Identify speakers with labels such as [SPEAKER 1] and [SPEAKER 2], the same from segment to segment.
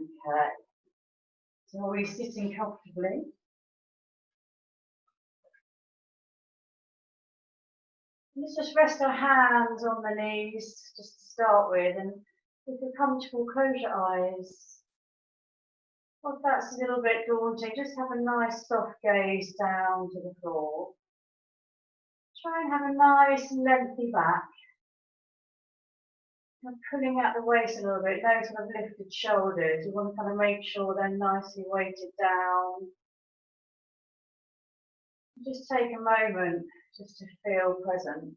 [SPEAKER 1] Okay. So are we sitting comfortably? Let's just rest our hands on the knees just to start with, and if you're comfortable, close your eyes. Well, if that's a little bit daunting, just have a nice soft gaze down to the floor. Try and have a nice lengthy back. And pulling out the waist a little bit, no sort of lifted shoulders. You want to kind of make sure they're nicely weighted down. Just take a moment just to feel present.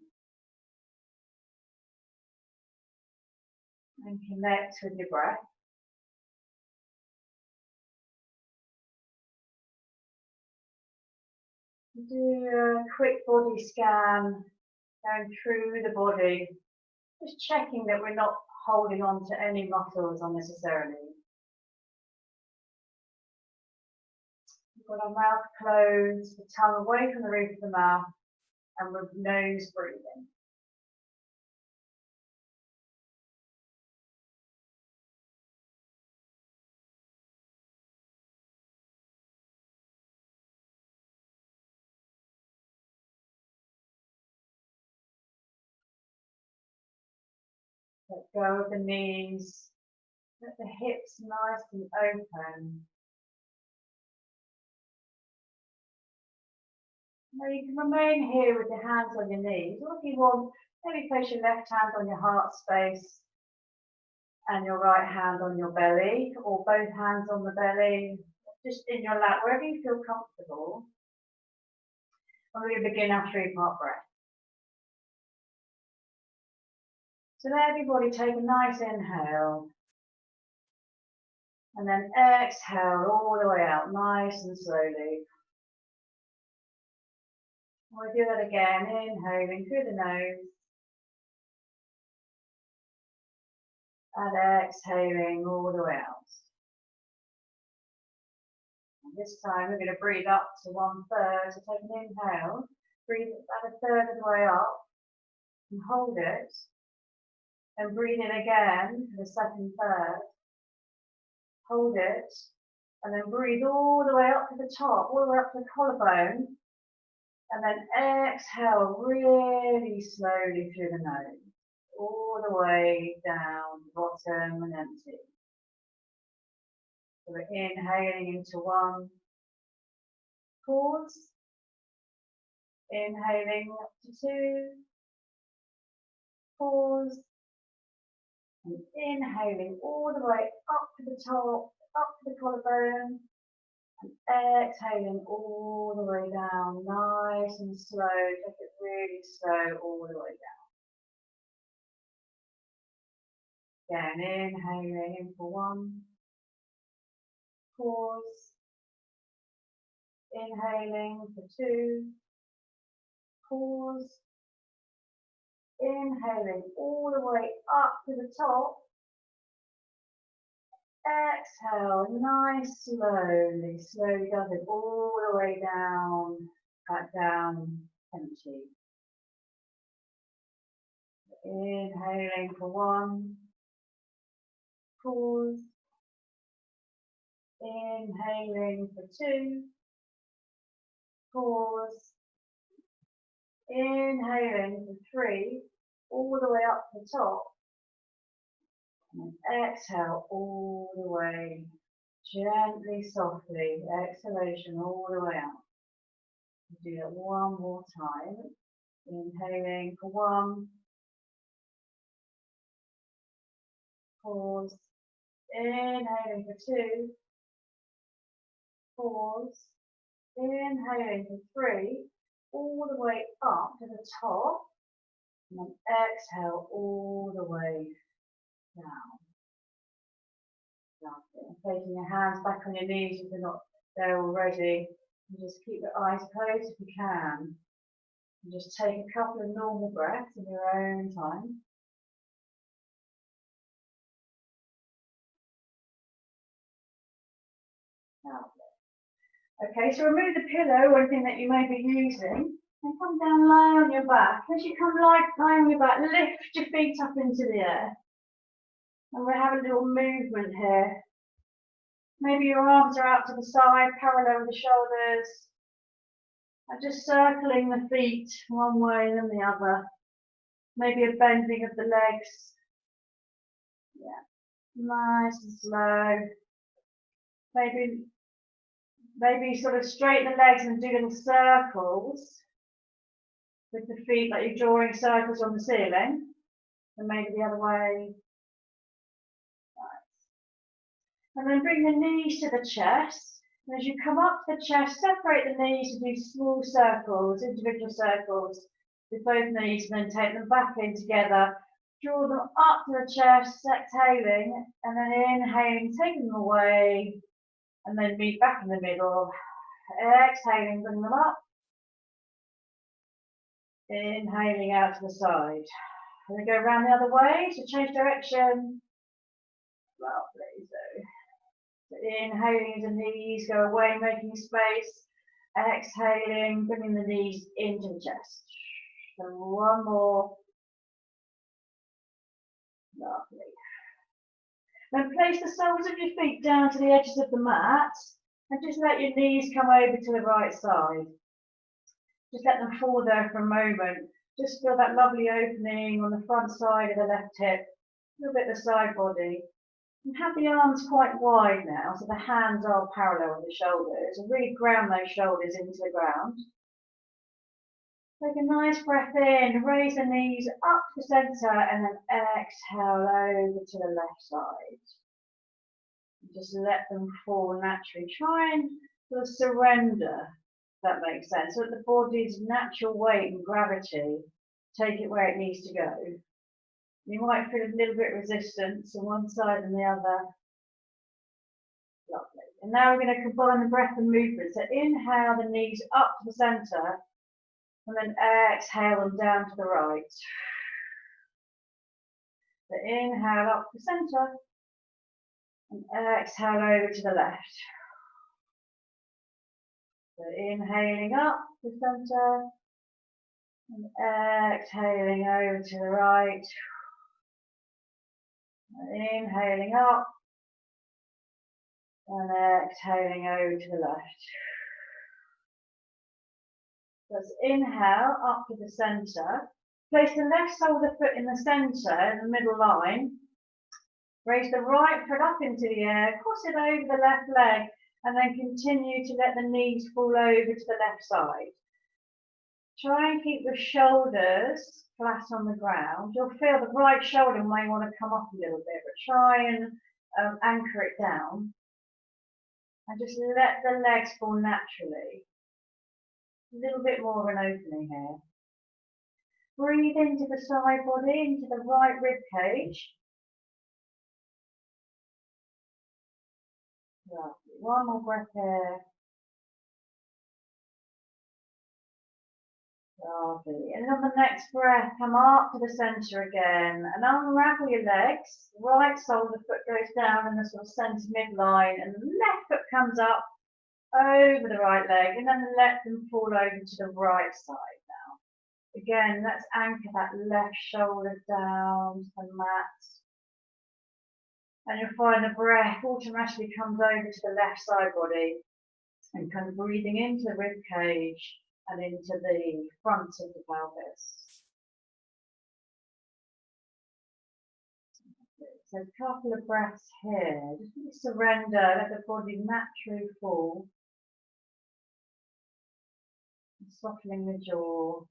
[SPEAKER 1] And connect with your breath. Do a quick body scan going through the body, just checking that we're not holding on to any muscles unnecessarily. We've got our mouth closed, the tongue away from the roof of the mouth, and with nose breathing. Let go of the knees, let the hips nice and open. Now you can remain here with your hands on your knees, or if you want, maybe place your left hand on your heart space and your right hand on your belly, or both hands on the belly, just in your lap, wherever you feel comfortable. And we're going to begin our 3-part breath. So let everybody take a nice inhale, and then exhale all the way out, nice and slowly. We'll do that again, inhaling through the nose, and exhaling all the way out. And this time we're going to breathe up to 1/3, so take an inhale, breathe about 1/3 of the way up, and hold it. And breathe in again for the second third. Hold it. And then breathe all the way up to the top, all the way up to the collarbone. And then exhale really slowly through the nose. All the way down the bottom and empty. So we're inhaling into 1. Pause. Inhaling up to 2. Pause. And inhaling all the way up to the top, up to the collarbone, and exhaling all the way down, nice and slow, take it really slow all the way down. Again, inhaling in for 1, pause, inhaling for 2, pause, inhaling all the way up to the top. Exhale, nice, slowly does it all the way down, back down, empty. Inhaling for 1, pause, inhaling for 2, pause, inhaling for 3, all the way up to the top, and exhale all the way, gently, softly, exhalation all the way out. Do that one more time, inhaling for 1, pause, inhaling for 2, pause, inhaling for 3, all the way up to the top, and then exhale all the way down. Lovely. Taking your hands back on your knees if you're not there already, and just keep your eyes closed if you can. And just take a couple of normal breaths in your own time. Lovely. Okay, so remove the pillow or anything that you may be using, and come down, lie on your back. As you come lie on your back, lift your feet up into the air. And we're having a little movement here. Maybe your arms are out to the side, parallel with the shoulders. And just circling the feet one way and then the other. Maybe a bending of the legs. Yeah, nice and slow. Maybe sort of straighten the legs and do little circles with the feet, like you're drawing circles on the ceiling. And maybe the other way. Nice. And then bring the knees to the chest. And as you come up to the chest, separate the knees and do small circles, individual circles with both knees, and then take them back in together. Draw them up to the chest, exhaling, and then inhaling, taking them away, and then meet back in the middle. Exhaling, bring them up. Inhaling out to the side. And then go around the other way, so change direction. Lovely. So inhaling as the knees go away, making space. Exhaling, bringing the knees into the chest. So one more. Lovely. Then place the soles of your feet down to the edges of the mat and just let your knees come over to the right side. Just let them fall there for a moment. Just feel that lovely opening on the front side of the left hip, a little bit of the side body. And have the arms quite wide now, so the hands are parallel with the shoulders, and really ground those shoulders into the ground. Take a nice breath in, raise the knees up to the centre, and then exhale over to the left side. And just let them fall naturally. Try and sort of surrender, if that makes sense. So that the body's natural weight and gravity, take it where it needs to go. You might feel a little bit of resistance on one side and the other. Lovely. And now we're going to combine the breath and movement. So inhale the knees up to the centre, and then exhale them down to the right. So inhale up to the centre, and exhale over to the left. So inhaling up to the centre, and exhaling over to the right. Inhaling up and exhaling over to the left. Let's inhale up to the centre. Place the left shoulder foot in the centre, in the middle line. Raise the right foot up into the air, cross it over the left leg, and then continue to let the knees fall over to the left side. Try and keep the shoulders flat on the ground. You'll feel the right shoulder may want to come up a little bit, but try and anchor it down. And just let the legs fall naturally. A little bit more of an opening here. Breathe into the side body, into the right rib cage. Lovely. One more breath here. Lovely. And on the next breath, come up to the centre again and unravel your legs. Right sole of the foot goes down in the sort of centre midline, and the left foot comes up over the right leg, and then let them fall over to the right side now. Again, let's anchor that left shoulder down to the mat. And you'll find the breath automatically comes over to the left side body, and kind of breathing into the rib cage and into the front of the pelvis. So a couple of breaths here. Just surrender, let the body naturally fall. And softening the jaw.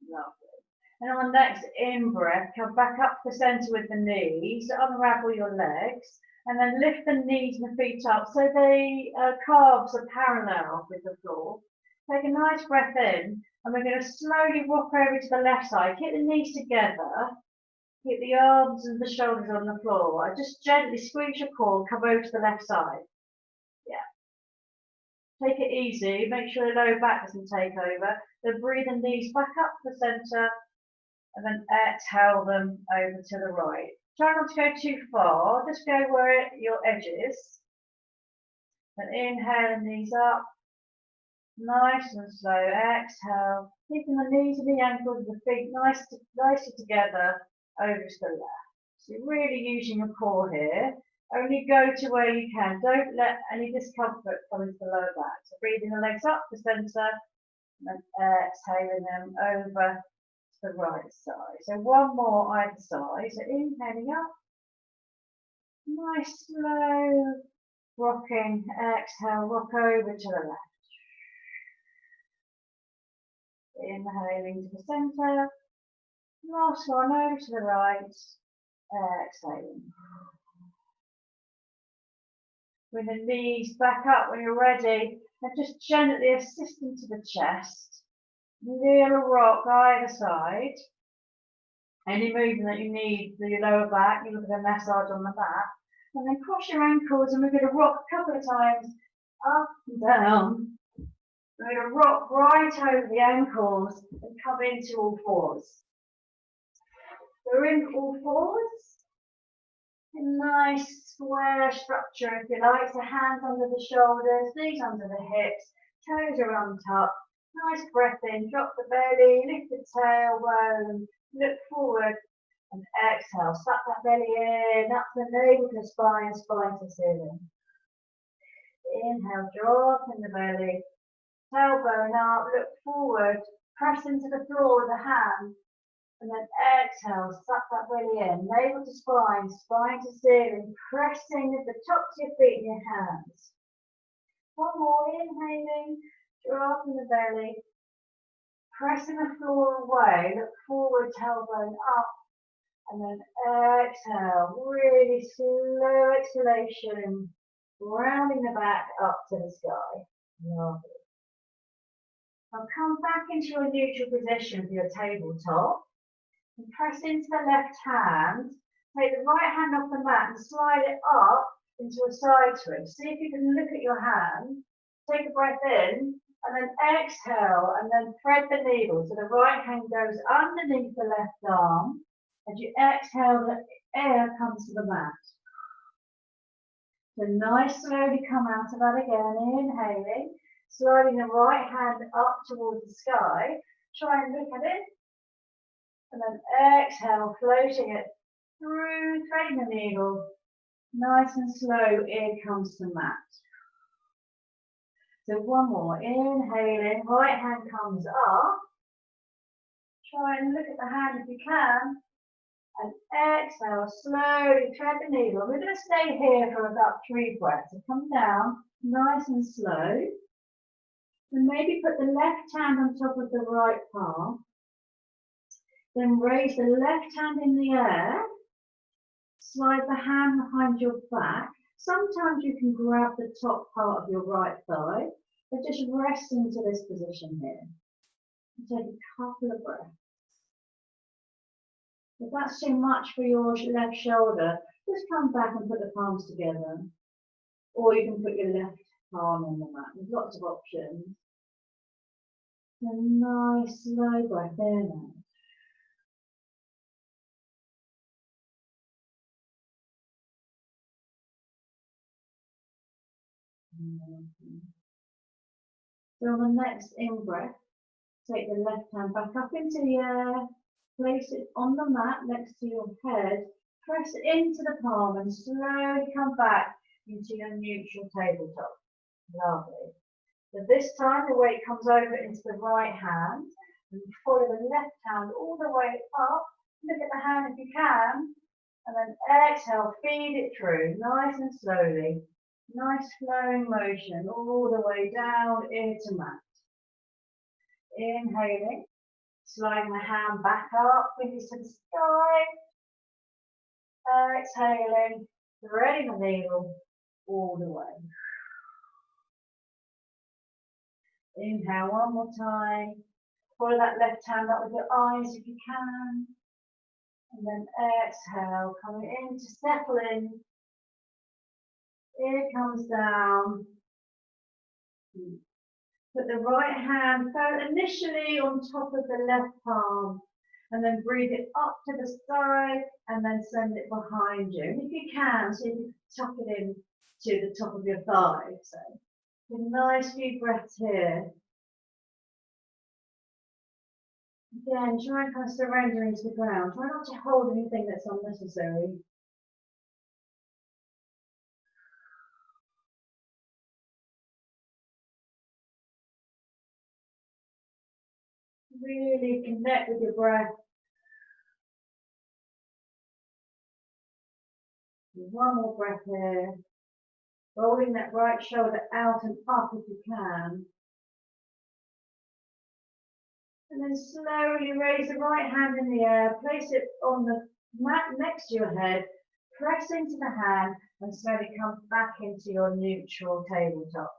[SPEAKER 1] Lovely. And on the next in-breath, come back up to the centre with the knees, unravel your legs, and then lift the knees and the feet up so the calves are parallel with the floor. Take a nice breath in, and we're going to slowly rock over to the left side. Keep the knees together, keep the arms and the shoulders on the floor. Just gently squeeze your core, come over to the left side. Yeah. Take it easy, make sure the lower back doesn't take over. Then breathe the knees back up to the centre, and then exhale them over to the right. Try not to go too far, just go where your edge is. And inhale the knees up, Nice and slow. Exhale. Keeping the knees and the ankles of the feet nicely together over to the left. So you're really using your core here. Only go to where you can. Don't let any discomfort come into the lower back. So breathing the legs up the centre and exhaling them over to the right side. So one more either side. So inhaling up. Nice slow rocking. Exhale, rock over to the left. Inhaling to the centre. Last one over to the right. Exhaling. Bring the knees back up when you're ready. And just gently assist them to the chest. Little rock either side. Any movement that you need for your lower back, you look at a massage on the mat. And then cross your ankles and we're going to rock a couple of times up and down. We're going to rock right over the ankles and come into all fours. We're in all fours. A nice square structure, if you like. So hands under the shoulders, knees under the hips, toes are untucked. Nice breath in, drop the belly, lift the tailbone, look forward and exhale. Suck that belly in, up the navel to spine, spine to ceiling. Inhale, drop in the belly, tailbone up, look forward, press into the floor with the hand. And then exhale, suck that belly in, navel to spine, spine to ceiling, pressing at the tops of your feet and your hands. One more, inhaling, drop in the belly, pressing the floor away, look forward, tailbone up, and then exhale, really slow exhalation, rounding the back up to the sky. Lovely. Now come back into your neutral position for your tabletop. And press into the left hand, take the right hand off the mat and slide it up into a side twist. See if you can look at your hand, take a breath in, and then exhale, and then thread the needle. So the right hand goes underneath the left arm. As you exhale, the air comes to the mat. So nice, slowly come out of that again, inhaling, sliding the right hand up towards the sky. Try and look at it. And then exhale, floating it through, threading the needle. Nice and slow, ear comes to mat. So one more, inhaling, right hand comes up. Try and look at the hand if you can. And exhale, slowly thread the needle. We're going to stay here for about 3 breaths. So come down, nice and slow. And maybe put the left hand on top of the right palm. Then raise the left hand in the air, slide the hand behind your back. Sometimes you can grab the top part of your right thigh, but just rest into this position here. And take a couple of breaths. If that's too much for your left shoulder, just come back and put the palms together. Or you can put your left palm on the mat. There's lots of options. A nice slow breath in. So on the next in-breath, take the left hand back up into the air, place it on the mat next to your head, press into the palm and slowly come back into your neutral tabletop. Lovely. So this time the weight comes over into the right hand and follow the left hand all the way up. Look at the hand if you can, and then exhale, feed it through nice and slowly. Nice flowing motion all the way down into mat. Inhaling, sliding the hand back up, fingers to the sky. Exhaling, threading the needle all the way. Inhale one more time. Follow that left hand up with your eyes if you can. And then exhale, coming in to settle in. It comes down. Put the right hand initially on top of the left palm and then breathe it up to the side and then send it behind you. And if you can, so you can tuck it in to the top of your thigh. So a nice few breaths here. Again, try and kind of surrender into the ground. Try not to hold anything that's unnecessary. Really connect with your breath. One more breath here. Rolling that right shoulder out and up if you can. And then slowly raise the right hand in the air. Place it on the mat next to your head. Press into the hand and slowly come back into your neutral tabletop.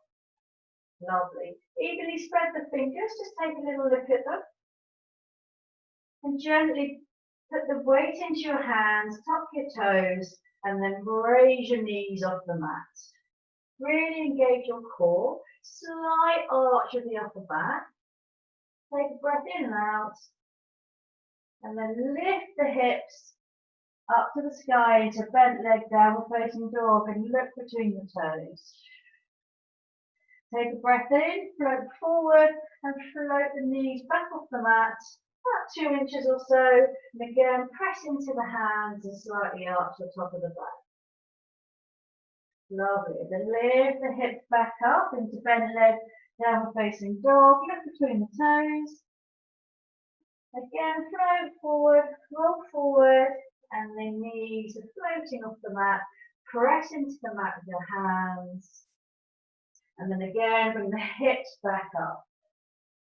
[SPEAKER 1] Lovely. Evenly spread the fingers. Just take a little look at them. And gently put the weight into your hands, tuck your toes, and then raise your knees off the mat. Really engage your core. Slight arch of the upper back. Take a breath in and out. And then lift the hips up to the sky into bent leg, downward facing dog, and look between the toes. Take a breath in, float forward, and float the knees back off the mat, about 2 inches or so. And again, press into the hands and slightly arch the top of the back. Lovely. Then lift the hips back up into bent leg, downward facing dog, look between the toes. Again, float forward, roll forward, and the knees are floating off the mat. Press into the mat with your hands. And then again, bring the hips back up.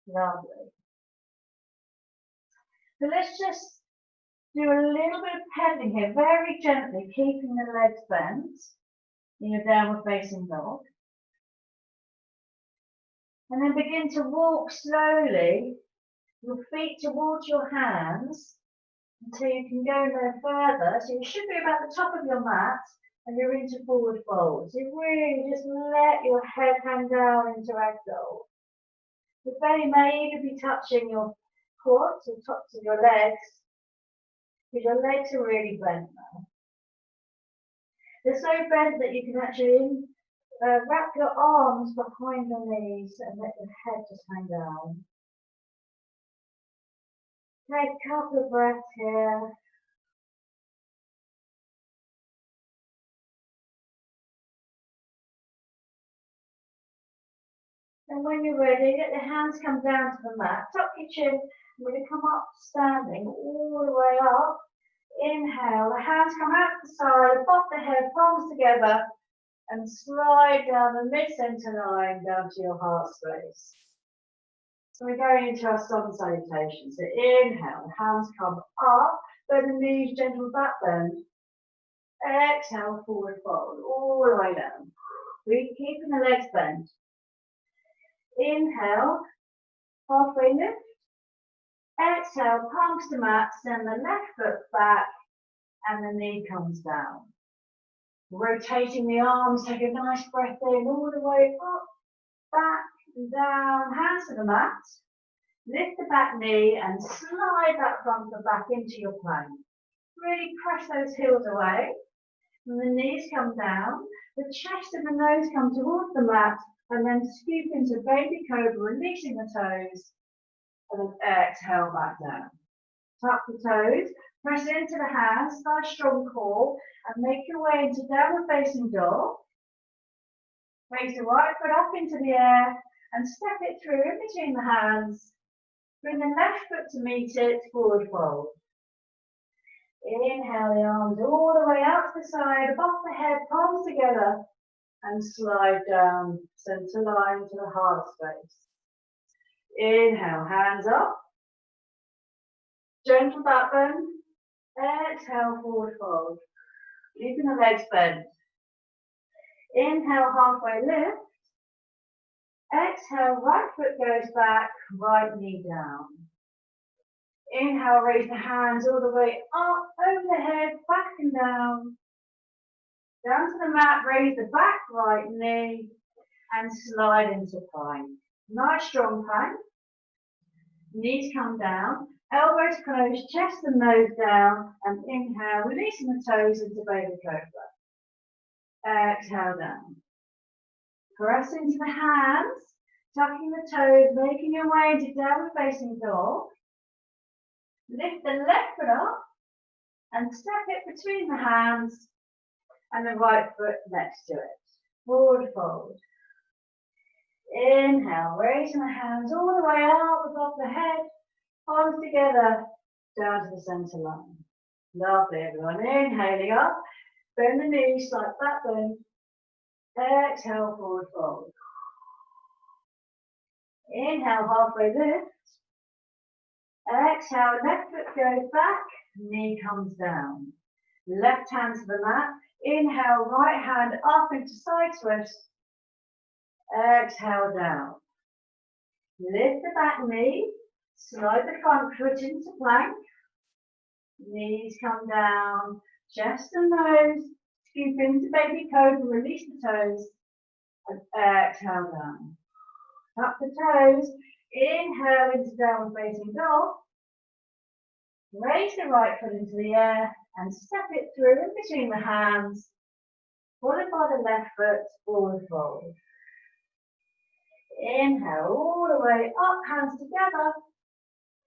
[SPEAKER 1] Lovely. So let's just do a little bit of pedaling here, very gently, keeping the legs bent in your downward facing dog. And then begin to walk slowly, your feet towards your hands, until you can go no further. So you should be about the top of your mat and you're into forward fold. So you really just let your head hang down into ragdoll. Your belly may even be touching your quads or tops of your legs, because your legs are really bent now. They're so bent that you can actually wrap your arms behind your knees and let your head just hang down. Take a couple of breaths here. And when you're ready, let the hands come down to the mat. Tuck your chin. We're going to come up standing all the way up. Inhale, the hands come out to the side, above the head, palms together, and slide down the mid-center line down to your heart space. So we're going into our sun salutation. So inhale, the hands come up, bend the knees, gentle back bend. Exhale, forward fold, all the way down. We're keeping the legs bent. Inhale, halfway lift. Exhale, palms to mat, send the left foot back, and the knee comes down. Rotating the arms, take a nice breath in, all the way up, back, and down, hands to the mat. Lift the back knee and slide that front foot back into your plank. Really press those heels away. And the knees come down, the chest and the nose come towards the mat, and then scoop into baby cobra, releasing the toes, and then exhale back down. Tuck the toes, press into the hands, nice strong core, and make your way into downward facing dog. Raise the right foot up into the air, and step it through in between the hands. Bring the left foot to meet it, forward fold. Inhale the arms all the way out to the side, above the head, palms together, and slide down, center line to the heart space. Inhale, hands up. Gentle back bend. Exhale, forward fold. Keeping the legs bent. Inhale, halfway lift. Exhale, right foot goes back, right knee down. Inhale, raise the hands all the way up, over the head, back and down. Down to the mat, raise the back right knee, and slide into plank. Nice strong plank. Knees come down, elbows closed, chest and nose down, and inhale, releasing the toes into baby cobra. Exhale down. Press into the hands, tucking the toes, making your way into downward facing dog. Lift the left foot up and step it between the hands and the right foot next to it. Forward fold. Inhale, raising the hands all the way up above the head, palms together, down to the centre line. Lovely, everyone. Inhaling up, bend the knees, slight back bend. Exhale, forward fold. Inhale, halfway lift. Exhale, left foot goes back, knee comes down. Left hand to the mat. Inhale, right hand up into side twist. Exhale, down. Lift the back knee, slide the front foot into plank. Knees come down, chest and nose, scoop into baby cobra, release the toes, and exhale down. Tuck the toes, inhale into downward facing dog. Raise the right foot into the air and step it through in between the hands, followed by the left foot, forward fold. Inhale all the way up, hands together.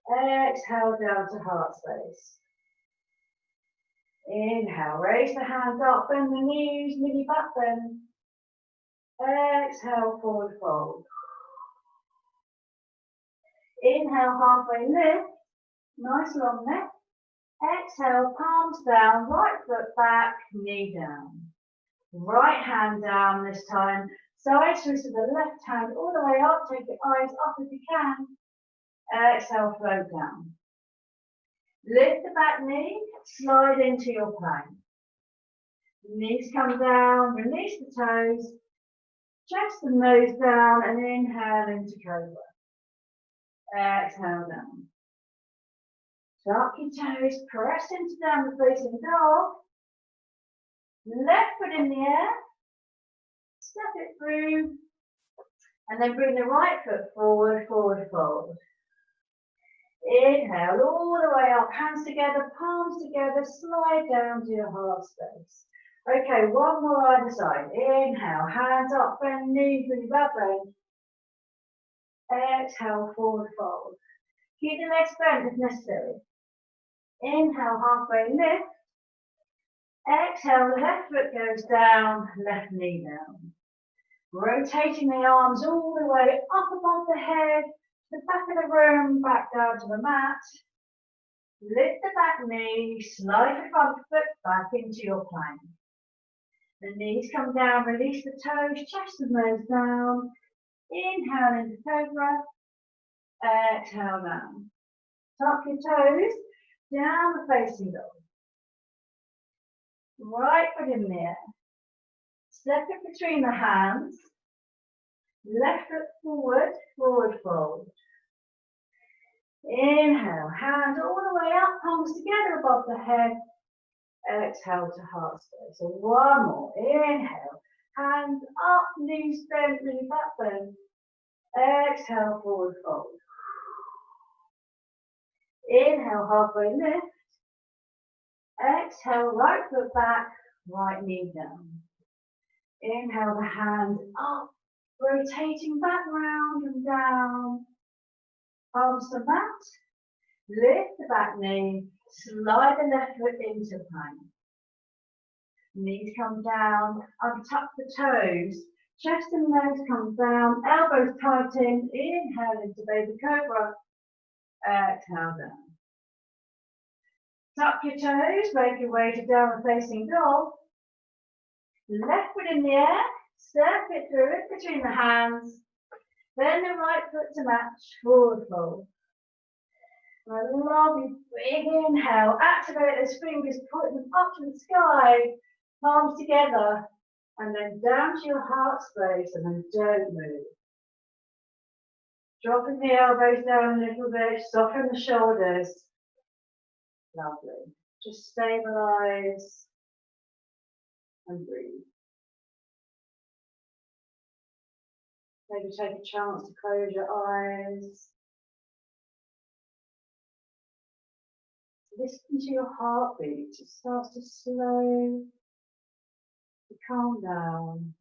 [SPEAKER 1] Exhale down to heart space. Inhale, raise the hands up, bend the knees, mini back bend. Exhale, forward fold. Inhale, halfway lift, nice long neck. Exhale, palms down, right foot back, knee down. Right hand down this time. Side twist to the left hand all the way up, take your eyes up if you can. Exhale, float down. Lift the back knee, slide into your plank. Knees come down, release the toes, chest and nose down, and inhale into cobra. Exhale down. Tuck your toes, press into downward facing dog. Left foot in the air, step it through, and then bring the right foot forward, forward fold. Inhale all the way up, hands together, palms together, slide down to your heart space. Okay, one more either side. Inhale, hands up, bend knees with your back bend. Exhale, forward fold. Keep the legs bent if necessary. Inhale, halfway lift. Exhale, the left foot goes down, left knee down. Rotating the arms all the way up above the head, the back of the room, back down to the mat. Lift the back knee, slide the front foot back into your plank. The knees come down, release the toes, chest and nose down. Inhale into cobra. Exhale down. Tuck your toes, down the facing dog. Right foot in the air. Step it between the hands. Left foot forward, forward fold. Inhale, hands all the way up, palms together above the head. Exhale to heart space. So one more. Inhale, hands up, knees bent, really back bend. Exhale, forward fold. Inhale, halfway lift. Exhale, right foot back, right knee down. Inhale, the hands up, rotating back round and down. Palms to mat. Lift the back knee, slide the left foot into plank. Knees come down, untuck the toes, chest and nose come down, elbows tighten, inhale into baby cobra, exhale down. Tuck your toes, make your way to downward facing dog. Left foot in the air, step it through it between the hands, then the right foot to match, forward fold. A lovely big inhale, activate those fingers, put them up to the sky, palms together, and then down to your heart space, and then don't move. Dropping the elbows down a little bit, soften the shoulders. Lovely. Just stabilize and breathe. Maybe take a chance to close your eyes. Listen to your heartbeat. It starts to slow, to calm down,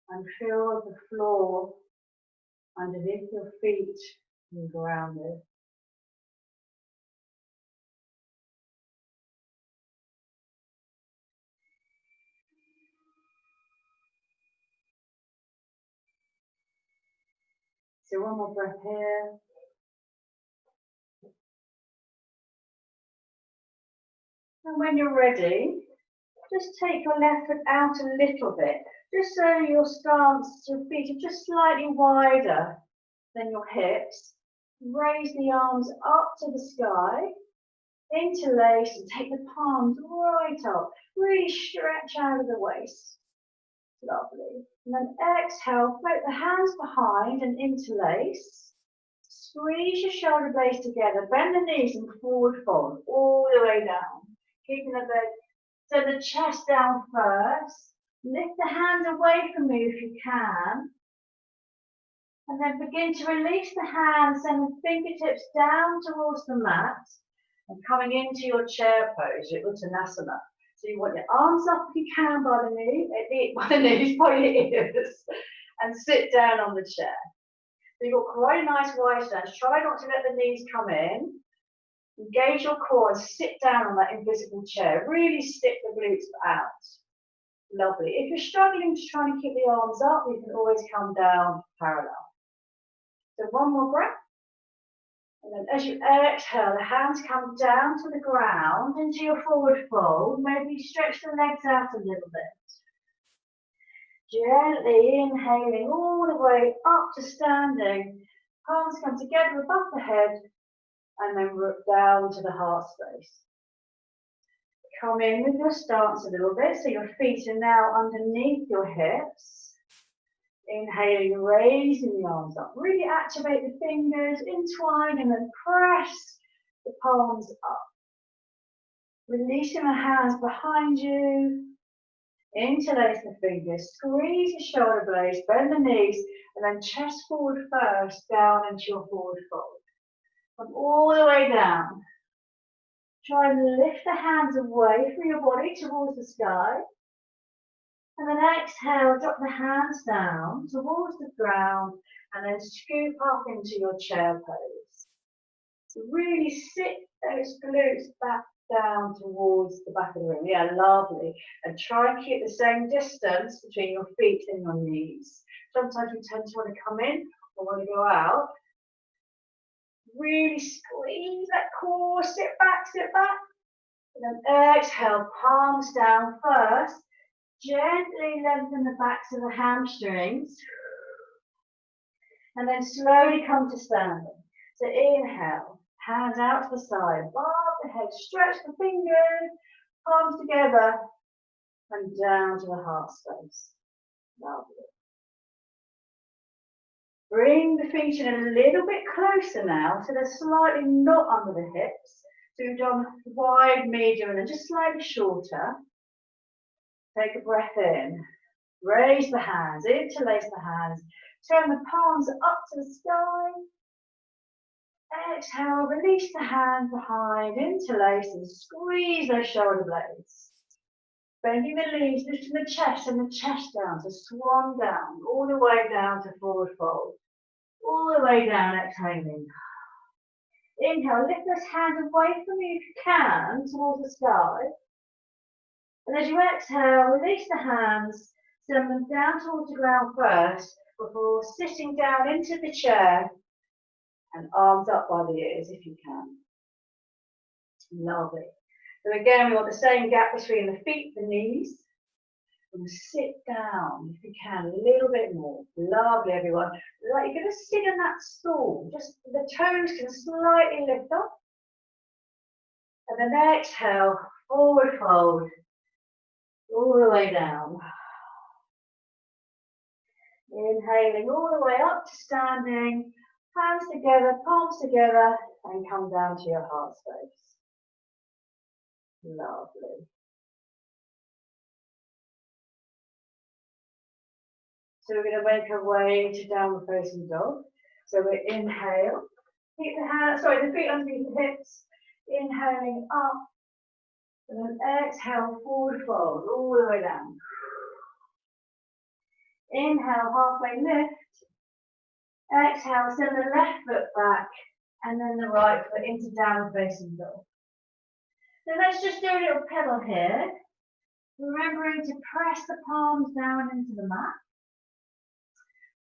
[SPEAKER 1] and feel the floor underneath your feet and grounded. So one more breath here. And when you're ready, just take your left foot out a little bit, just so your stance, your feet are just slightly wider than your hips. Raise the arms up to the sky, interlace and take the palms right up. Really stretch out of the waist. Lovely. And then exhale, float the hands behind and interlace. Squeeze your shoulder blades together, bend the knees and forward fold all the way down. Keeping the bed, so the chest down first. Lift the hands away from you if you can. And then begin to release the hands, send the fingertips down towards the mat. And coming into your chair pose, your Uttanasana. So you want your arms up if you can by the knees, by your ears. And sit down on the chair. So you've got quite a nice wide stance. Try not to let the knees come in. Engage your core and sit down on that invisible chair. Really stick the glutes out. Lovely. If you're struggling to try and keep the arms up, you can always come down parallel. So one more breath. And then as you exhale, the hands come down to the ground into your forward fold. Maybe stretch the legs out a little bit. Gently inhaling all the way up to standing. Palms come together above the head and then root down to the heart space. Come in with your stance a little bit, so your feet are now underneath your hips. Inhaling, raising the arms up. Really activate the fingers, entwine and then press the palms up. Releasing the hands behind you. Interlace the fingers, squeeze the shoulder blades, bend the knees, and then chest forward first, down into your forward fold. Come all the way down. Try and lift the hands away from your body towards the sky. And then exhale, drop the hands down towards the ground and then scoop up into your chair pose. So really sit those glutes back down towards the back of the room. Yeah, lovely. And try and keep the same distance between your feet and your knees. Sometimes we tend to want to come in or want to go out. Really squeeze that core, sit back, and then exhale, palms down first. Gently lengthen the backs of the hamstrings, and then slowly come to standing. So inhale, hands out to the side, above the head, stretch the fingers, palms together, and down to the heart space. Lovely. Bring the feet in a little bit closer now, so they're slightly not under the hips. So we've done wide, medium, and then just slightly shorter. Take a breath in. Raise the hands, interlace the hands. Turn the palms up to the sky. Exhale, release the hands behind, interlace and squeeze those shoulder blades. Bending the knees, lifting the chest and the chest down, so swan down, all the way down to forward fold. All the way down, exhaling. Inhale, lift those hands away from you if you can, towards the sky. And as you exhale, release the hands, send them down towards the ground first, before sitting down into the chair and arms up by the ears if you can. Lovely. So again, we want the same gap between the feet, the knees. And sit down if you can, a little bit more. Lovely, everyone. Like you're going to sit in that stool. Just the toes can slightly lift up. And then exhale, forward fold, all the way down. Inhaling all the way up to standing, hands together, palms together, and come down to your heart space. Lovely. So we're going to make our way to downward facing dog. So we inhale, keep the hands, the feet underneath the hips, inhaling up, and then exhale, forward fold, all the way down. Inhale, halfway lift. Exhale, send the left foot back, and then the right foot into downward facing dog. So let's just do a little pedal here. Remembering to press the palms down into the mat.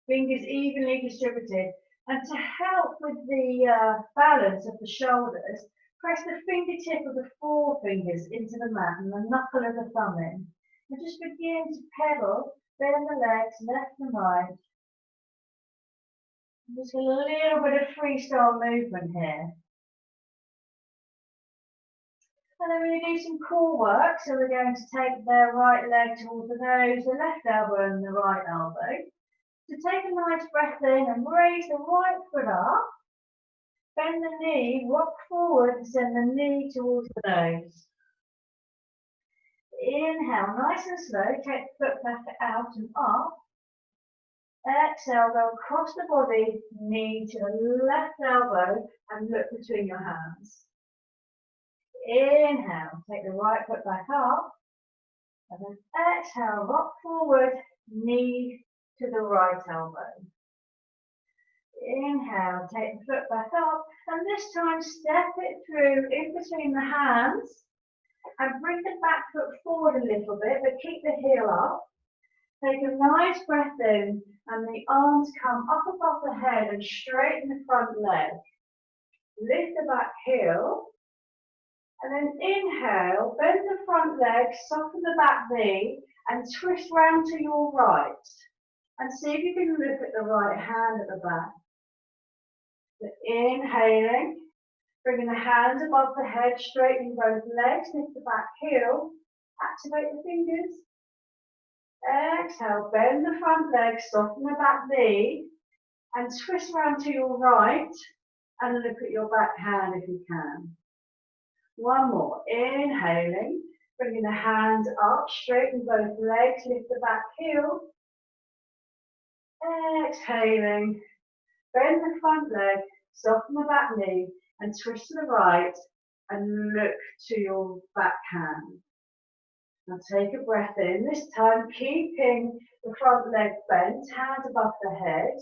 [SPEAKER 1] Fingers evenly distributed. And to help with the balance of the shoulders, press the fingertip of the forefingers into the mat and the knuckle of the thumb in. And just begin to pedal, bend the legs left and right. Just a little bit of freestyle movement here. And then we're going to do some core work. So we're going to take the right leg towards the nose, the left elbow and the right elbow. So take a nice breath in and raise the right foot up. Bend the knee, rock forward and send the knee towards the nose. Inhale, nice and slow, take the foot back out and up. Exhale, go across the body, knee to the left elbow and look between your hands. Inhale, take the right foot back up. And then exhale, rock forward, knee to the right elbow. Inhale, take the foot back up, and this time step it through in between the hands and bring the back foot forward a little bit, but keep the heel up. Take a nice breath in, and the arms come up above the head and straighten the front leg. Lift the back heel, and then inhale, bend the front leg, soften the back knee, and twist round to your right. And see if you can look at the right hand at the back. So inhaling, bringing the hands above the head, straightening both legs, lift the back heel, activate the fingers. Exhale, bend the front leg, soften the back knee, and twist around to your right, and look at your back hand if you can. One more, inhaling, bringing the hands up, straighten both legs, lift the back heel. Exhaling, bend the front leg, soften the back knee, and twist to the right and look to your back hand. Now take a breath in, this time keeping the front leg bent, hands above the head.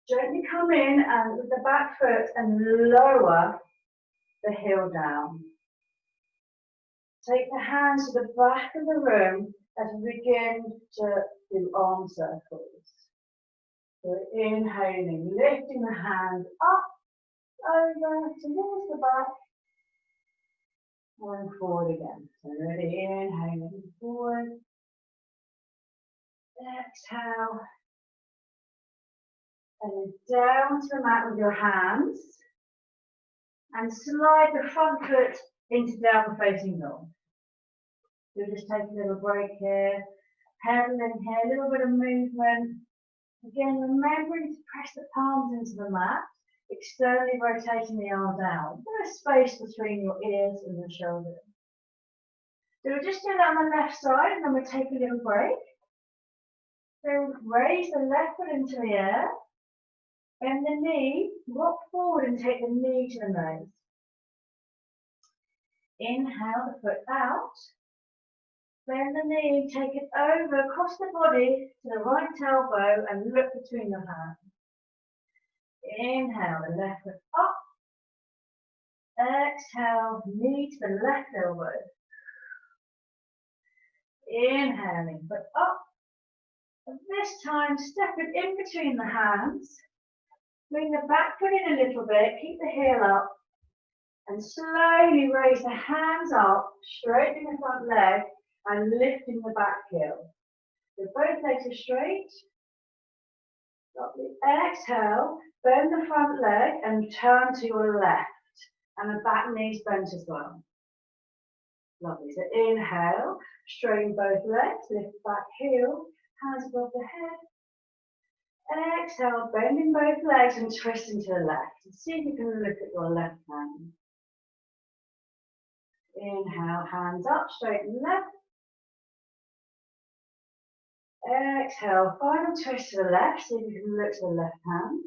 [SPEAKER 1] Gently come in and with the back foot and lower the heel down. Take the hands to the back of the room as we begin to do arm circles. So inhaling, lifting the hands up, over, towards the back, and forward again. So ready, inhaling forward, exhale, and then down to the mat with your hands, and slide the front foot into downward facing dog. You'll just take a little break here, pedaling here, a little bit of movement. Again, remembering to press the palms into the mat, externally rotating the arms out. Put a space between your ears and your shoulders. So we'll just do that on the left side, and then we'll take a little break. So raise the left foot into the air, bend the knee, rock forward and take the knee to the nose. Inhale the foot out. Bend the knee, take it over across the body to the right elbow and look between your hands. Inhale the left foot up. Exhale, knee to the left elbow. Inhaling, foot up. And this time, step it in between the hands. Bring the back foot in a little bit, keep the heel up. And slowly raise the hands up, straightening the front leg and lifting the back heel. So both legs are straight. Lovely. Exhale, bend the front leg and turn to your left. And the back knee's bent as well. Lovely. So inhale, straighten both legs, lift the back heel, hands above the head. Exhale, bending both legs and twisting to the left. And see if you can look at your left hand. Inhale, hands up, straighten left. Exhale, final twist to the left, see if you can look to the left hand.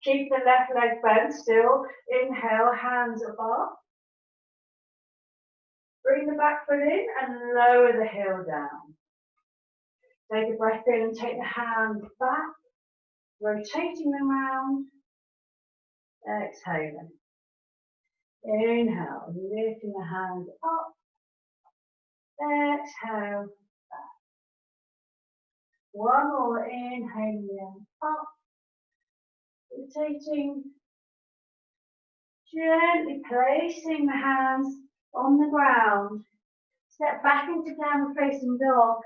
[SPEAKER 1] Keep the left leg bent still. Inhale, hands above. Bring the back foot in and lower the heel down. Take a breath in and take the hands back, rotating them around. Exhaling. Inhale, lifting the hands up. Exhale, back. One more, inhaling up. Rotating, gently placing the hands on the ground. Step back into downward facing dog.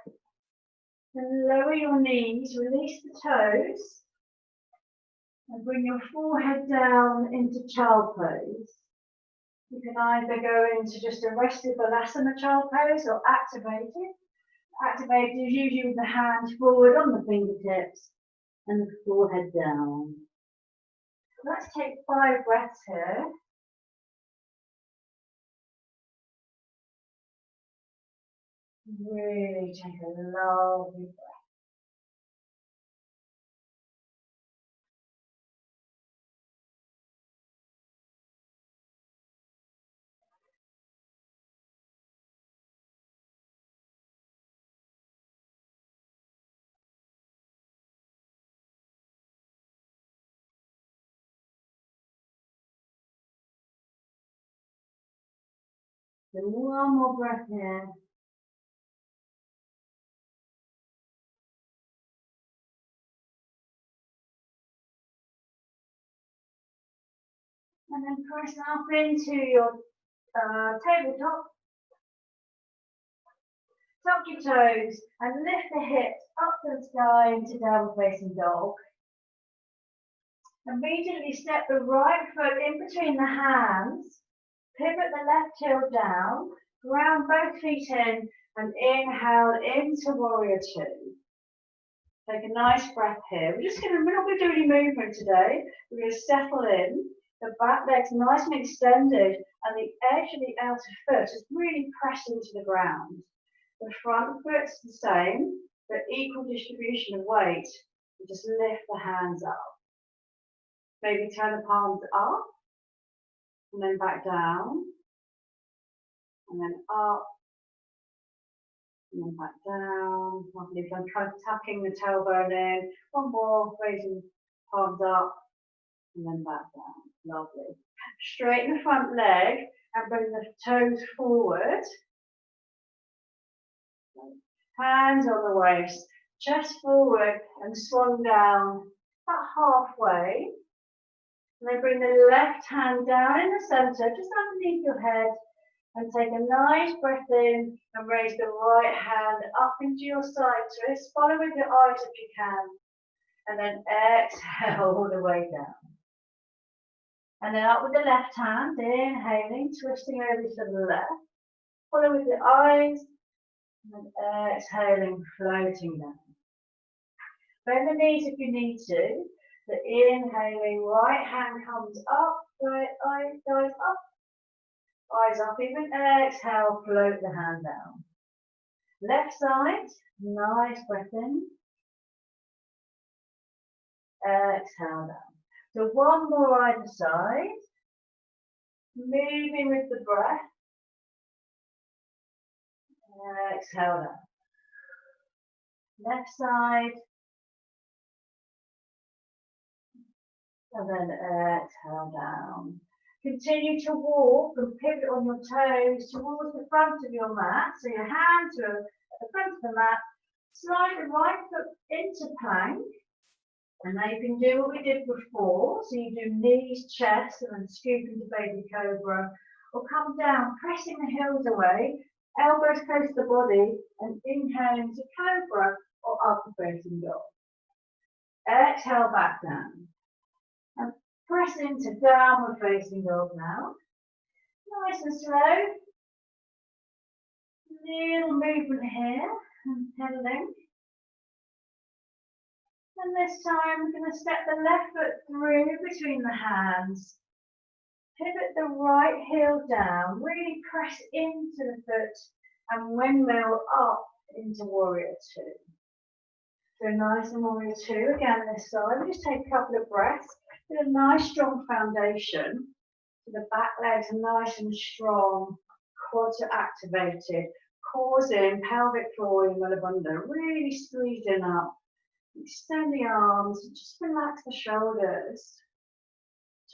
[SPEAKER 1] And lower your knees, release the toes. And bring your forehead down into child pose. You can either go into just a rested Balasana child pose or activated. Activated is usually with the hands forward on the fingertips and the forehead down. Let's take 5 breaths here. Really take a lovely breath. Then one more breath here. And then press up into your tabletop. Tuck your toes and lift the hips up to the sky into downward facing dog. Immediately step the right foot in between the hands. Pivot the left heel down. Ground both feet in and inhale into warrior 2. Take a nice breath here. We're not going to do any movement today. We're going to settle in. The back leg's nice and extended and the edge of the outer foot is really pressed into the ground. The front foot's the same, but equal distribution of weight. You just lift the hands up. Maybe turn the palms up and then back down. And then up. And then back down. Lovely. I'm kind of tucking the tailbone in. One more, raising palms up. And then back down. Lovely. Straighten the front leg and bring the toes forward. Hands on the waist. Chest forward and swan down about halfway. And then bring the left hand down in the center, just underneath your head. And take a nice breath in and raise the right hand up into your side twist. Follow with your eyes if you can. And then exhale all the way down. And then up with the left hand, inhaling, twisting over to the left. Follow with your eyes. And exhaling, floating down. Bend the knees if you need to. The inhaling, right hand comes up, right eye goes up. Eyes up even, exhale, float the hand down. Left side, nice breath in. Exhale down. So one more either side. Moving with the breath. Exhale down. Left side. And then exhale down. Continue to walk and pivot on your toes towards the front of your mat. So your hands are at the front of the mat. Slide the right foot into plank. And now you can do what we did before. So you do knees, chest, and then scoop into baby cobra. Or come down, pressing the heels away. Elbows close to the body. And inhale into cobra or upward facing dog. Exhale back down. And press into downward facing dog now. Nice and slow. Little movement here. And pedaling. And this time we're going to step the left foot through between the hands. Pivot the right heel down. Really press into the foot and windmill up into warrior 2. So nice and warrior 2. Again this side. We just take a couple of breaths. Get a nice strong foundation. So the back legs are nice and strong. Quads are activated. Cores in, pelvic floor in Malabandha. Really squeezing up. Extend the arms, just relax the shoulders.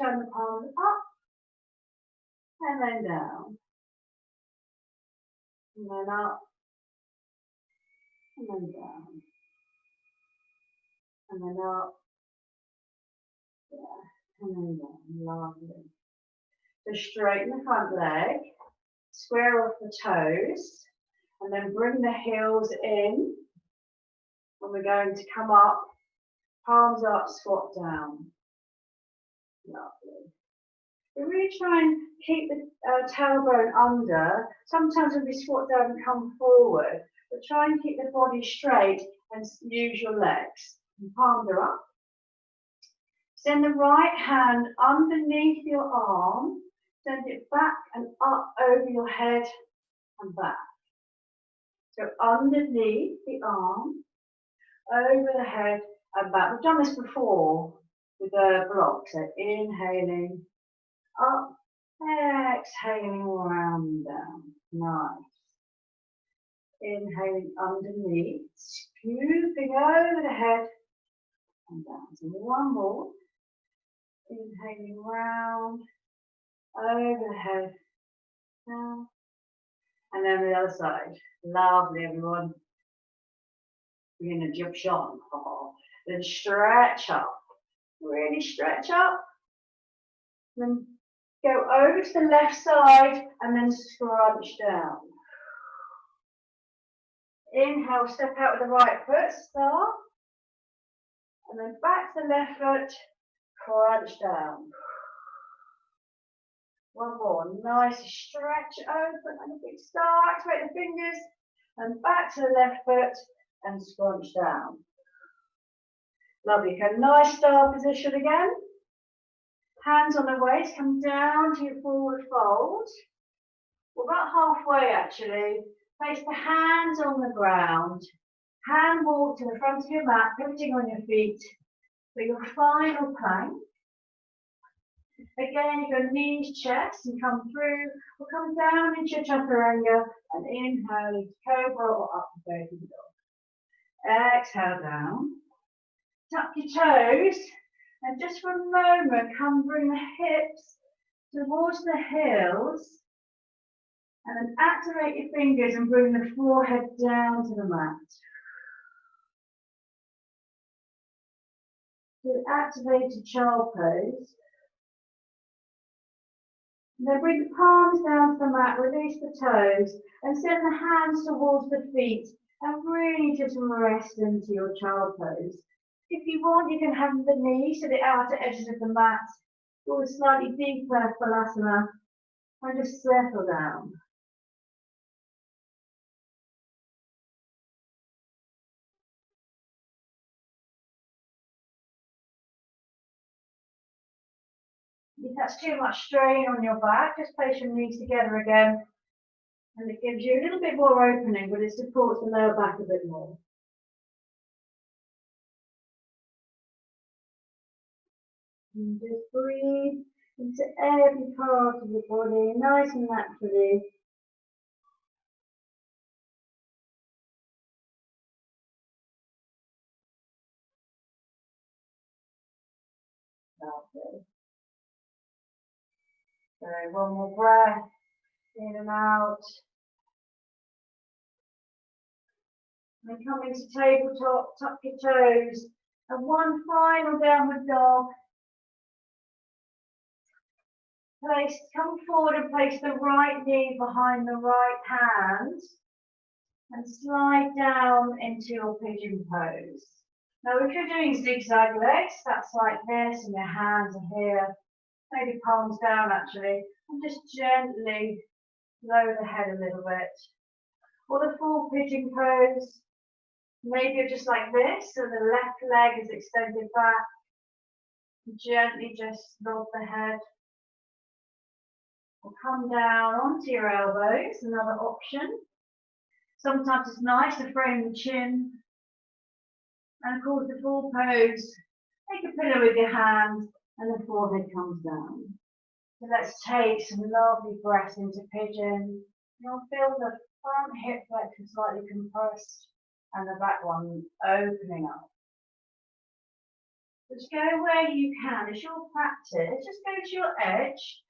[SPEAKER 1] Turn the palms up and then down. And then up and then down. And then up. and then down. Lovely. So straighten the front leg, square off the toes, and then bring the heels in. And we're going to come up, palms up, squat down. Lovely. We really try and keep the tailbone under. Sometimes when we squat down and come forward, but try and keep the body straight and use your legs. And palms are up. Send the right hand underneath your arm. Send it back and up over your head and back. So underneath the arm, over the head and back. We've done this before with the block. So inhaling up, exhaling round down. Nice. Inhaling underneath, scooping over the head and down. So one more. Inhaling round, over the head, down. And then the other side. Lovely, everyone. We're going to jump shot. Then stretch up. Really stretch up. Then go over to the left side and then scrunch down. Inhale, step out with the right foot, start. And then back to the left foot, crunch down. One more, nice stretch, open and a big star, activate the fingers. And back to the left foot and scrunch down. Lovely, okay, nice star position again. Hands on the waist, come down to your forward fold. We're about halfway actually. Place the hands on the ground. Hand walk to the front of your mat, pivoting on your feet for your final plank. Again, you go knees, chest, and come through. We'll come down into your chaturanga and inhale into cobra or up to baby dog. Exhale down. Tuck your toes, and just for a moment, bring the hips towards the heels, and then activate your fingers and bring the forehead down to the mat. So activate your child pose. Then bring the palms down to the mat, release the toes, and send the hands towards the feet, and really just rest into your child pose. If you want, you can have the knees to the outer edges of the mat, or a slightly deeper Balasana, and just settle down. If that's too much strain on your back, just place your knees together again, and it gives you a little bit more opening, but it supports the lower back a bit more. And just breathe into every part of the body, nice and naturally. Lovely. So one more breath, in and out. And come into tabletop, tuck your toes. And one final downward dog. Come forward and place the right knee behind the right hand. And slide down into your pigeon pose. Now if you're doing zigzag legs, that's like this, and your hands are here. Maybe palms down actually. And just gently lower the head a little bit. Or the full pigeon pose. Maybe you're just like this, so the left leg is extended back. Gently just nod the head. Or come down onto your elbows, another option. Sometimes it's nice to frame the chin. And of course the full pose, take a pillow with your hand and the forehead comes down. So let's take some lovely breaths into pigeon. You'll feel the front hip flexor slightly compressed and the back one opening up. Just go where you can. It's your practice. Just go to your edge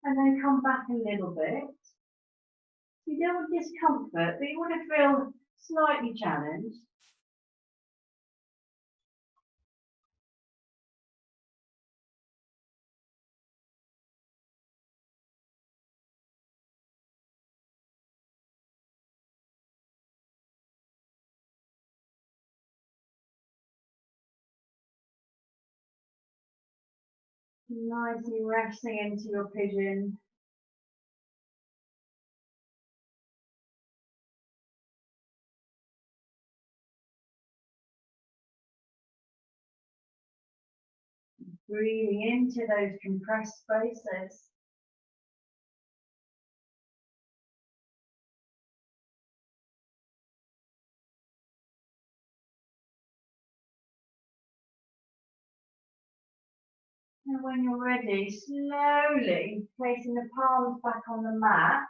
[SPEAKER 1] and then come back a little bit. You don't want discomfort, but you want to feel slightly challenged. Nicely resting into your pigeon. Breathing into those compressed spaces. And when you're ready, slowly placing the palms back on the mat.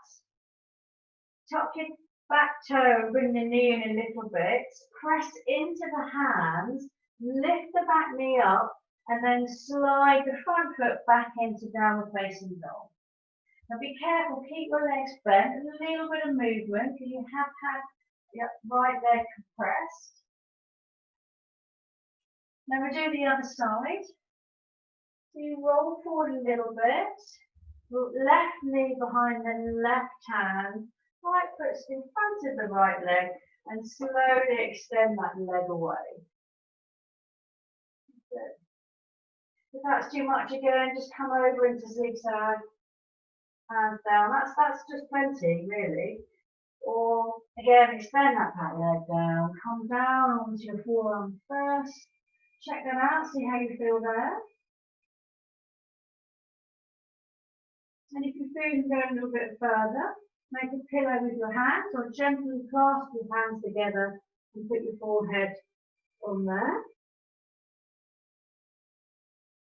[SPEAKER 1] Tuck your back toe, bring the knee in a little bit. Press into the hands, lift the back knee up, and then slide the front foot back into downward facing dog. Now be careful, keep your legs bent, a little bit of movement because you have had your right leg compressed. Now we do the other side. So you roll forward a little bit, left knee behind the left hand, right foot's in front of the right leg, and slowly extend that leg away. Good. If that's too much again, just come over into zigzag, hands down. That's just plenty, really. Or again, extend that back leg down, come down onto your forearm first. Check them out, see how you feel there. And if you feel you can go a little bit further, make a pillow with your hands or gently clasp your hands together and put your forehead on there.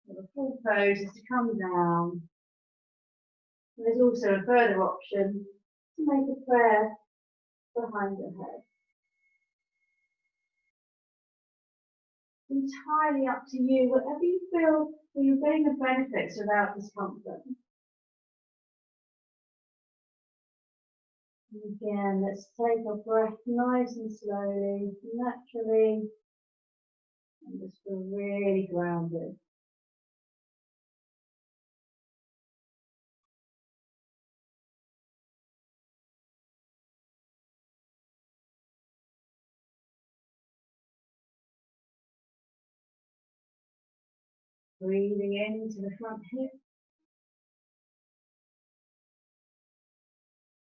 [SPEAKER 1] So the full pose is to come down. And there's also a further option to make a prayer behind your head. Entirely up to you, whatever you feel where you're getting the benefits without discomfort. And again, let's take a breath nice and slowly, naturally, and just feel really grounded. Breathing into the front hip.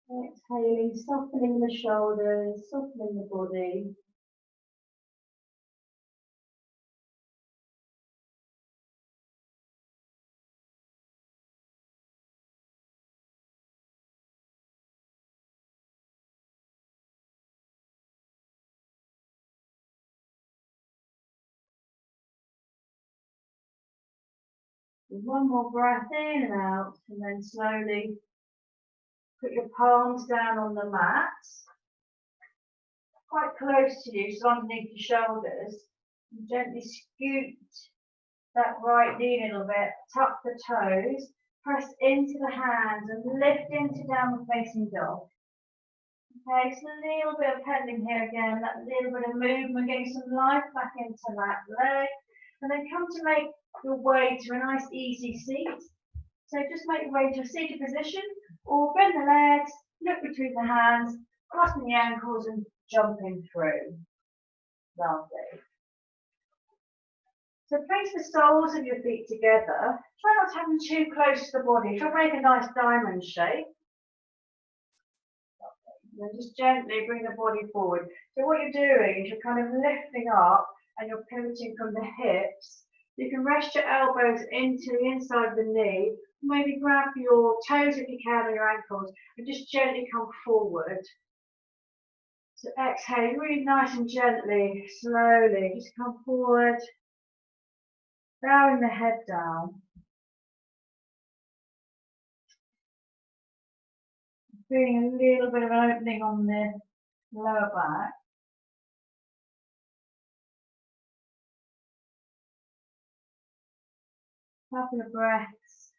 [SPEAKER 1] Exhaling, softening the shoulders, softening the body. One more breath in and out, and then slowly put your palms down on the mat, quite close to you, so underneath your shoulders. And gently scoot that right knee a little bit, tuck the toes, press into the hands and lift into downward facing dog. Okay, so a little bit of pedaling here again, that little bit of movement, getting some life back into that leg. And then come to make your way to a nice easy seat. So just make your way to a seated position, or bend the legs, look between the hands, crossing the ankles and jumping through. Lovely. So place the soles of your feet together. Try not to have them too close to the body. Try to make a nice diamond shape. And then just gently bring the body forward. So what you're doing is you're kind of lifting up and you're pivoting from the hips. You can rest your elbows into the inside of the knee. Maybe grab your toes if you can or your ankles and just gently come forward. So exhale really nice and gently, slowly. Just come forward, bowing the head down. Feeling a little bit of an opening on the lower back. Couple of breaths.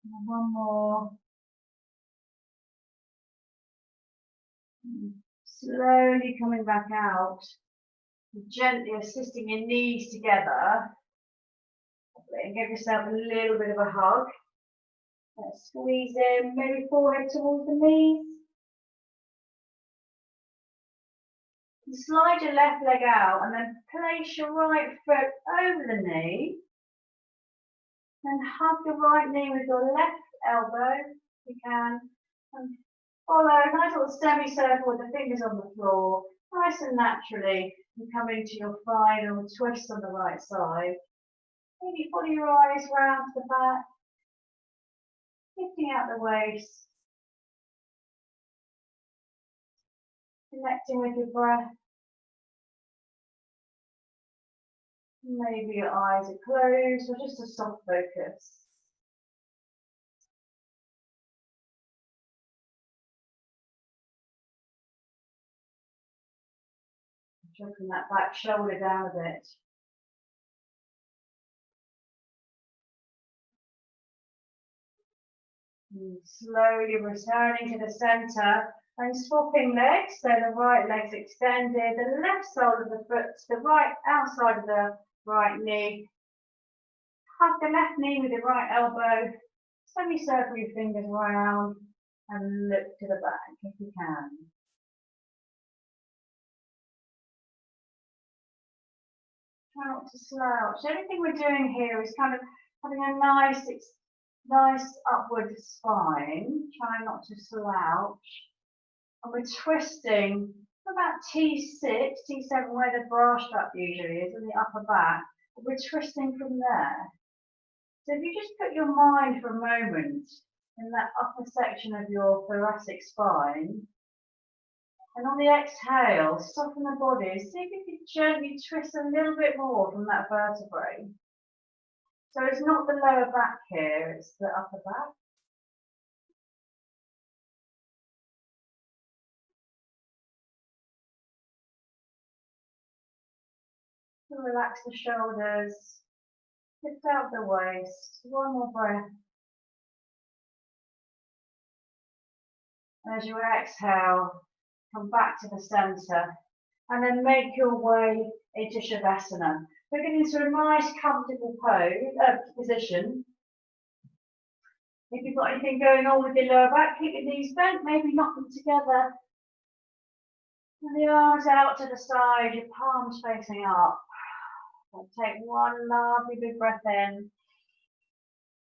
[SPEAKER 1] And one more. Slowly coming back out. Gently assisting your knees together. And give yourself a little bit of a hug. Let's squeeze in, maybe forehead towards the knees. And slide your left leg out and then place your right foot over the knee. And hug your right knee with your left elbow, if you can. And follow a nice little semicircle with the fingers on the floor, nice and naturally. You come into your final twist on the right side. Maybe follow your eyes round to the back, lifting out the waist, connecting with your breath. Maybe your eyes are closed or just a soft focus. Dropping that back shoulder down a bit. And slowly returning to the center and swapping legs. So the right leg's extended, the left sole of the foot to the right outside of the right knee. Hug the left knee with the right elbow. Semicircle your fingers round and look to the back if you can. Try not to slouch. Everything we're doing here is kind of having a nice upward spine. Try not to slouch. And we're twisting about T6, T7, where the bra strap usually is, in the upper back. We're twisting from there. So if you just put your mind for a moment in that upper section of your thoracic spine, and on the exhale, soften the body. See if you can gently twist a little bit more from that vertebrae. So it's not the lower back here, it's the upper back. So relax the shoulders, lift out the waist. One more breath. As you exhale, come back to the center and then make your way into Shavasana. We're getting into a nice comfortable position. If you've got anything going on with your lower back, keep your knees bent, maybe knock them together. And the arms out to the side, your palms facing up. So take one lovely big breath in.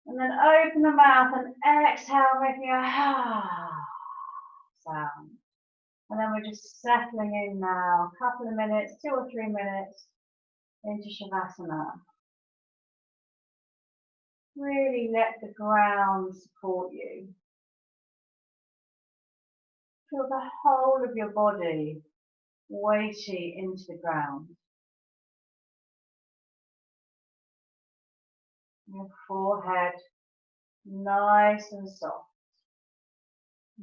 [SPEAKER 1] And then open the mouth and exhale, making a sound. And then we're just settling in now, a couple of minutes, 2 or 3 minutes into Shavasana. Really let the ground support you. Feel the whole of your body weighty into the ground. Your forehead nice and soft.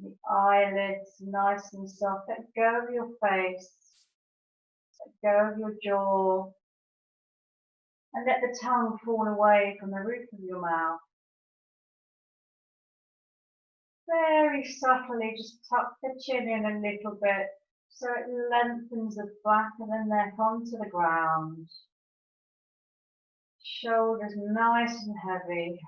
[SPEAKER 1] The eyelids nice and soft. Let go of your face. Let go of your jaw. And let the tongue fall away from the roof of your mouth. Very subtly, just tuck the chin in a little bit so it lengthens the back of the neck onto the ground. Shoulders nice and heavy.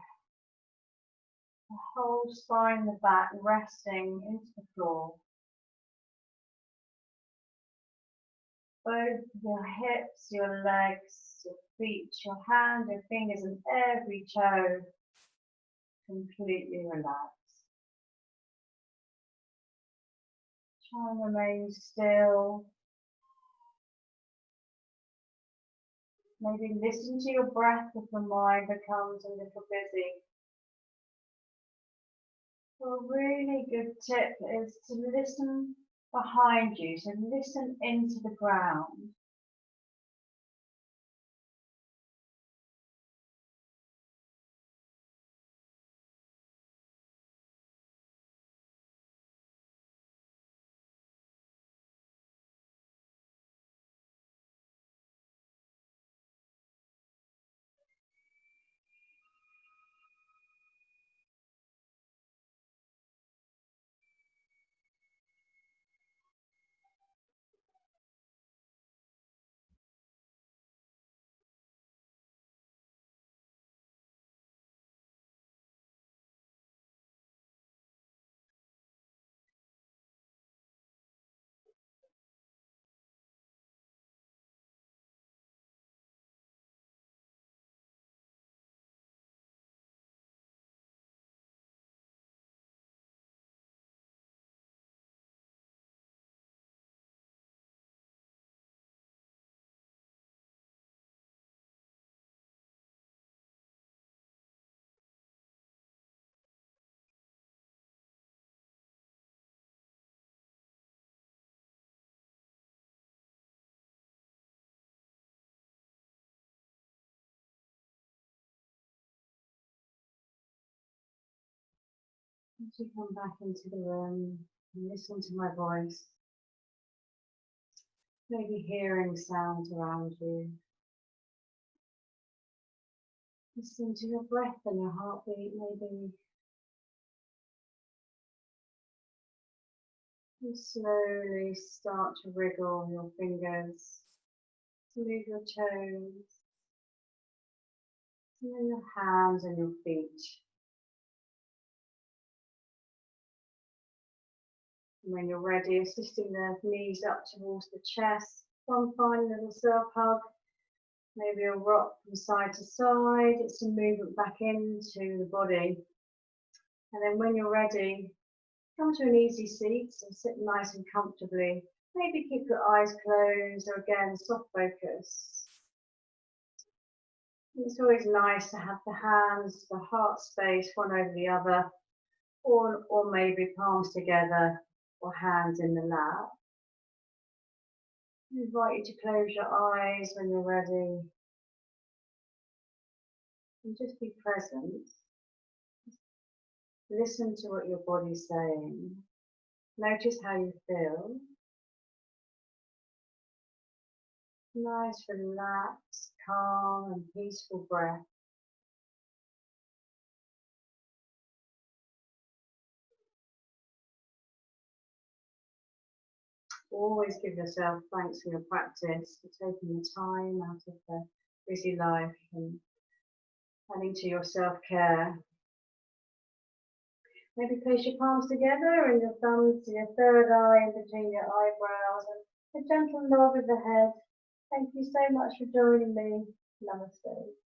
[SPEAKER 1] The whole spine in the back resting into the floor. Both your hips, your legs, your feet, your hands, your fingers and every toe completely relaxed. Try and remain still. Maybe listen to your breath if the mind becomes a little busy. So a really good tip is to listen behind you, so listen into the ground. As you come back into the room and listen to my voice, maybe hearing sounds around you. Listen to your breath and your heartbeat, maybe. And slowly start to wriggle your fingers, move your toes, and then your hands and your feet. And when you're ready, assisting the knees up towards the chest, one final little self-hug. Maybe a rock from side to side. It's a movement back into the body. And then when you're ready, come to an easy seat, so sit nice and comfortably. Maybe keep your eyes closed, or again, soft focus. It's always nice to have the hands, the heart space, one over the other, or maybe palms together, or hands in the lap. I invite you to close your eyes when you're ready. And just be present. Listen to what your body's saying. Notice how you feel. Nice, relaxed, calm and peaceful breath. Always give yourself thanks for your practice, for taking the time out of the busy life and adding to your self-care. Maybe place your palms together and your thumbs to your third eye in between your eyebrows, and a gentle nod with the head. Thank you so much for joining me. Namaste.